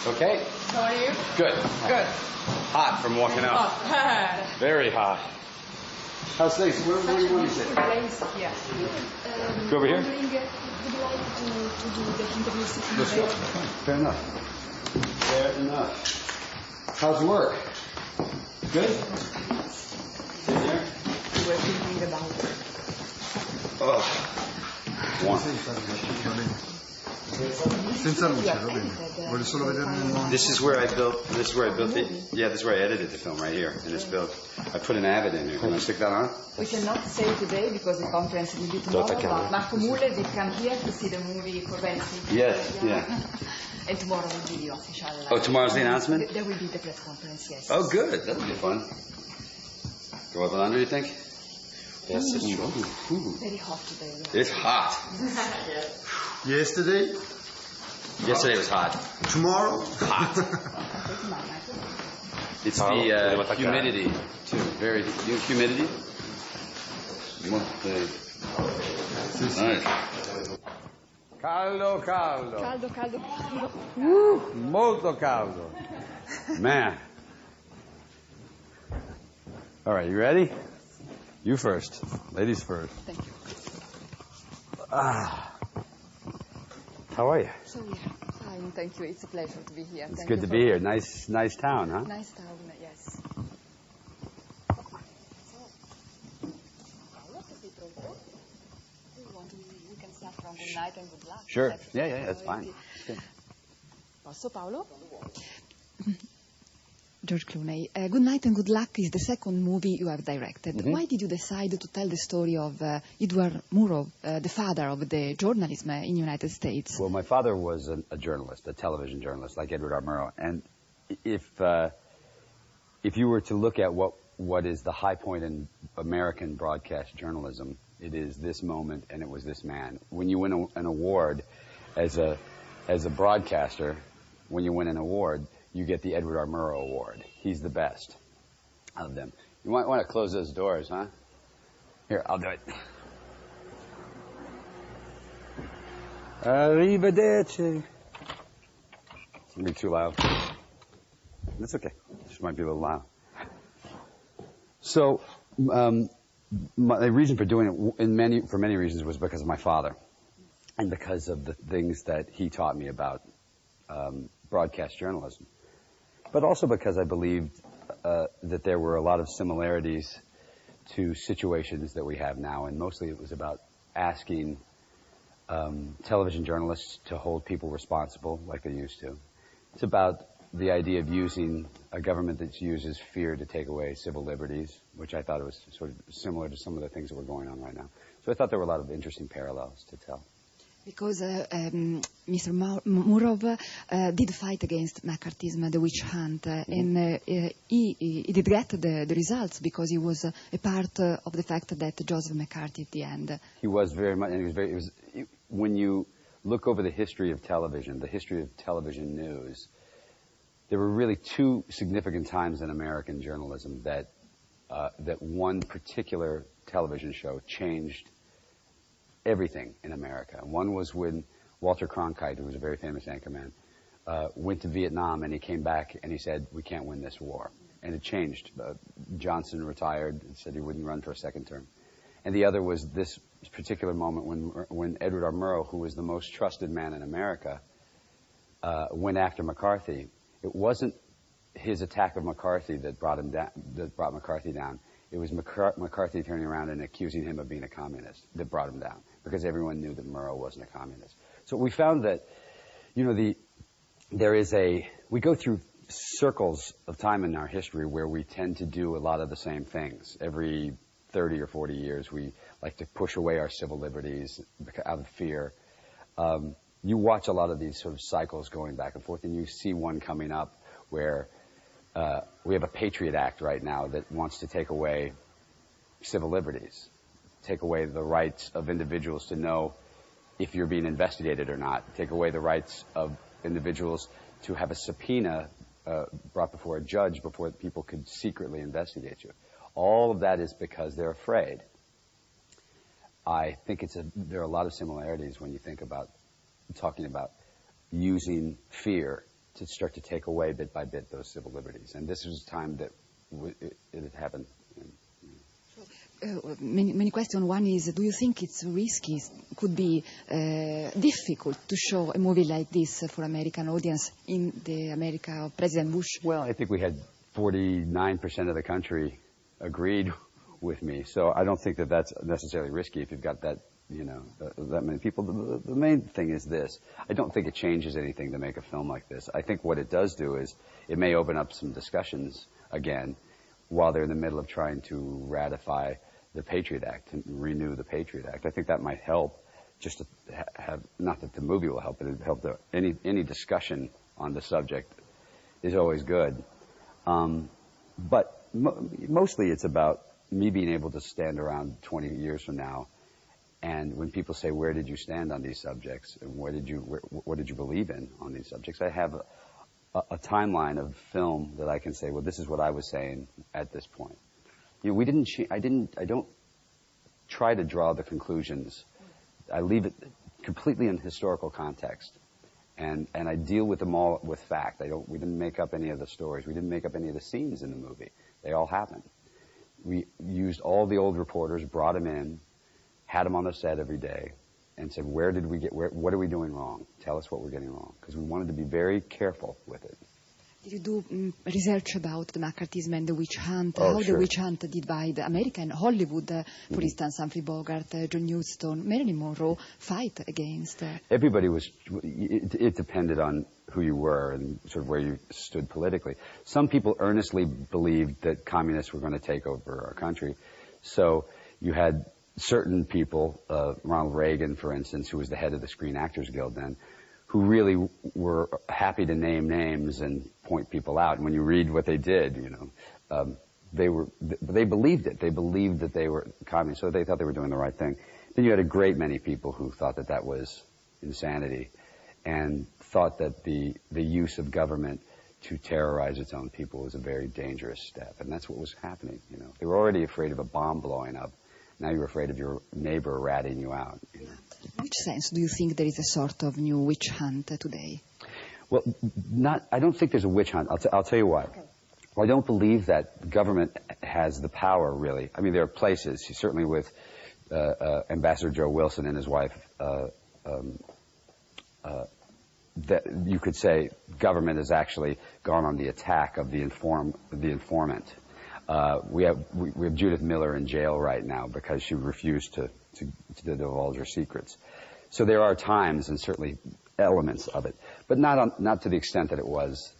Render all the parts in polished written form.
Okay? How are you? Good. Good. Hot from walking out. Hot. Very hot. How's things? Where do you want to sit? Yeah. Go over here? Would you like to do the interview sitting Let's go. there? Fair enough. Fair enough. How's work? Good? Sit here. We were thinking about it. Oh. One. Senza luce, va bene. Voglio solo vederne il mondo. This is where I built the, yeah, this is where I edited the film, right here, in this build. I put an Avid in here. Can I stick that on? We cannot say today because the conference will be tomorrow, but Marco Muller did come here to see the movie for Venice. Yes, yeah. And tomorrow will be the official. Oh, tomorrow's the announcement? There will be the press conference, yes. Oh, good. That'll be fun. Go up and under, you think? Yes, it's true. Very hot today. Yeah. It's hot. Yesterday? Yesterday was hot. Tomorrow? Hot. It's the humidity, too. Very humidity. Nice. Caldo, caldo. Caldo, caldo, caldo. Molto caldo. Man. All right, you ready? You first. Ladies first. Thank you. How are you? So, yeah, fine, thank you. It's a pleasure to be here. It's Thank good you to for- be here. Nice town, huh? Nice town, yes. We can start from good night and good luck. Sure. Yeah, that's fine. Posso, Paolo? George Clooney, Good Night and Good Luck is the second movie you have directed. Mm-hmm. Why did you decide to tell the story of Edward Murrow, the father of the journalism in the United States? Well, my father was a journalist, a television journalist, like Edward R. Murrow. And if you were to look at what is the high point in American broadcast journalism, it is this moment, and it was this man. When you win an award as a broadcaster, when you win an award, you get the Edward R. Murrow Award. He's the best of them. You might want to close those doors, huh? Here, I'll do it. Arrivederci. It's going to be too loud. That's okay. This might be a little loud. So, my reason for doing it, for many reasons, was because of my father, and because of the things that he taught me about broadcast journalism, but also because I believed that there were a lot of similarities to situations that we have now, and mostly it was about asking television journalists to hold people responsible like they used to. It's about the idea of using a government that uses fear to take away civil liberties, which I thought was sort of similar to some of the things that were going on right now. So I thought there were a lot of interesting parallels to tell. Because Mr. Murrow did fight against McCarthyism, the witch hunt, and he did get the results because he was a part of the fact that Joseph McCarthy at the end. He was very much, and when you look over the history of television news, there were really two significant times in American journalism that one particular television show changed everything in America. One was when Walter Cronkite, who was a very famous anchorman, went to Vietnam, and he came back and he said, "We can't win this war." And it changed. Johnson retired and said he wouldn't run for a second term. And the other was this particular moment when Edward R. Murrow, who was the most trusted man in America, went after McCarthy. It wasn't his attack of McCarthy that brought McCarthy down. It was McCarthy turning around and accusing him of being a communist that brought him down, because everyone knew that Murrow wasn't a communist. So we found that, we go through circles of time in our history where we tend to do a lot of the same things. Every 30 or 40 years, we like to push away our civil liberties out of fear. You watch a lot of these sort of cycles going back and forth, and you see one coming up where we have a Patriot Act right now that wants to take away civil liberties, take away the rights of individuals to know if you're being investigated or not, take away the rights of individuals to have a subpoena brought before a judge before people could secretly investigate you. All of that is because they're afraid. I think there are a lot of similarities when you think about talking about using fear to start to take away bit by bit those civil liberties. And this was a time that it had happened. Many questions. One is, do you think it's risky, could be difficult to show a movie like this for American audience in the America of President Bush? Well, I think we had 49% of the country agreed with me, so I don't think that that's necessarily risky if you've got that, that many people. The main thing is this. I don't think it changes anything to make a film like this. I think what it does do is it may open up some discussions again while they're in the middle of trying to ratify the Patriot Act and renew the Patriot Act. I think that might help just to have, not that the movie will help, but it help any discussion on the subject is always good. But mostly it's about me being able to stand around 20 years from now, and when people say, where did you stand on these subjects, and what did you believe in on these subjects, I have a timeline of film that I can say, well, this is what I was saying at this point. I don't try to draw the conclusions. I leave it completely in historical context, and I deal with them all with fact. We didn't make up any of the stories. We didn't make up any of the scenes in the movie. They all happened. We used all the old reporters, brought them in, had them on the set every day, and said, what are we doing wrong? Tell us what we're getting wrong. Because we wanted to be very careful with it. Did you do research about the McCarthyism and the witch hunt? Oh, how sure. the witch hunt divide America and Hollywood? For instance, Humphrey Bogart, John Huston, Marilyn Monroe fight against. Everybody was. It depended on who you were and sort of where you stood politically. Some people earnestly believed that communists were going to take over our country. So you had certain people, Ronald Reagan, for instance, who was the head of the Screen Actors Guild then, who really were happy to name names and point people out. And when you read what they did, they believed it. They believed that they were communists, so they thought they were doing the right thing. Then you had a great many people who thought that that was insanity and thought that the use of government to terrorize its own people was a very dangerous step. And that's what was happening. They were already afraid of a bomb blowing up. Now you're afraid of your neighbor ratting you out. In which sense do you think there is a sort of new witch hunt today? Well, I don't think there's a witch hunt. I'll tell you why. Okay. Well, I don't believe that government has the power, really. I mean, there are places, certainly with Ambassador Joe Wilson and his wife, that you could say government has actually gone on the attack of the informant. We have Judith Miller in jail right now because she refused to divulge her secrets. So there are times and certainly elements of it, but not to the extent that it was,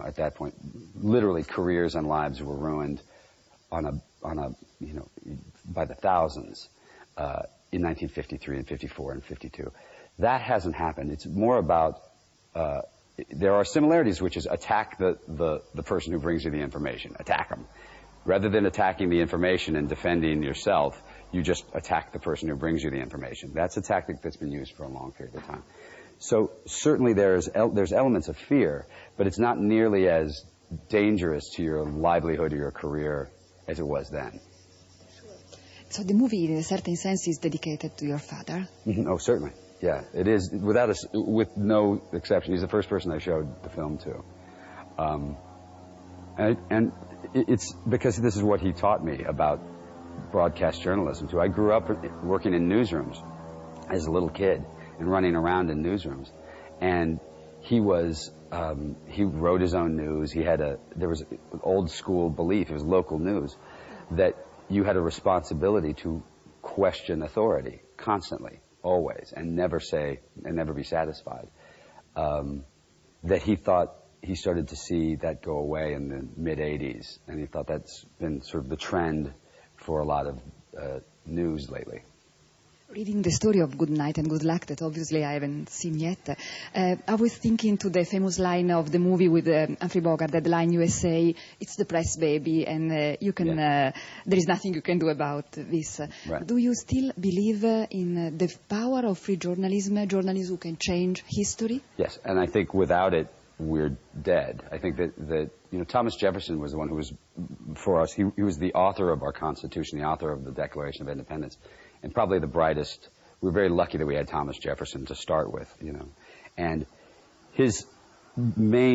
at that point. Literally, careers and lives were ruined by the thousands in 1953 and 54 and 52. That hasn't happened. It's more about there are similarities, which is attack the person who brings you the information. Attack them. Rather than attacking the information and defending yourself, you just attack the person who brings you the information. That's a tactic that's been used for a long period of time. So certainly there's elements of fear, but it's not nearly as dangerous to your livelihood or your career as it was then. So the movie, in a certain sense, is dedicated to your father? Oh, certainly. Yeah, it is, with no exception. He's the first person I showed the film to. And it's because this is what he taught me about broadcast journalism, too. I grew up working in newsrooms as a little kid and running around in newsrooms. And he wrote his own news. There was an old school belief, it was local news, that you had a responsibility to question authority constantly, always, and never be satisfied. That he started to see that go away in the mid-'80s, and he thought that's been sort of the trend for a lot of news lately. Reading the story of Good Night and Good Luck, that obviously I haven't seen yet, I was thinking to the famous line of the movie with Humphrey Bogart, that line USA, it's the press, baby, and there is nothing you can do about this. Right. Do you still believe in the power of free journalism who can change history? Yes, and I think without it, we're dead. I think that Thomas Jefferson was the one who was, for us, he was the author of our Constitution, the author of the Declaration of Independence, and probably the brightest. We were very lucky that we had Thomas Jefferson to start with, and his main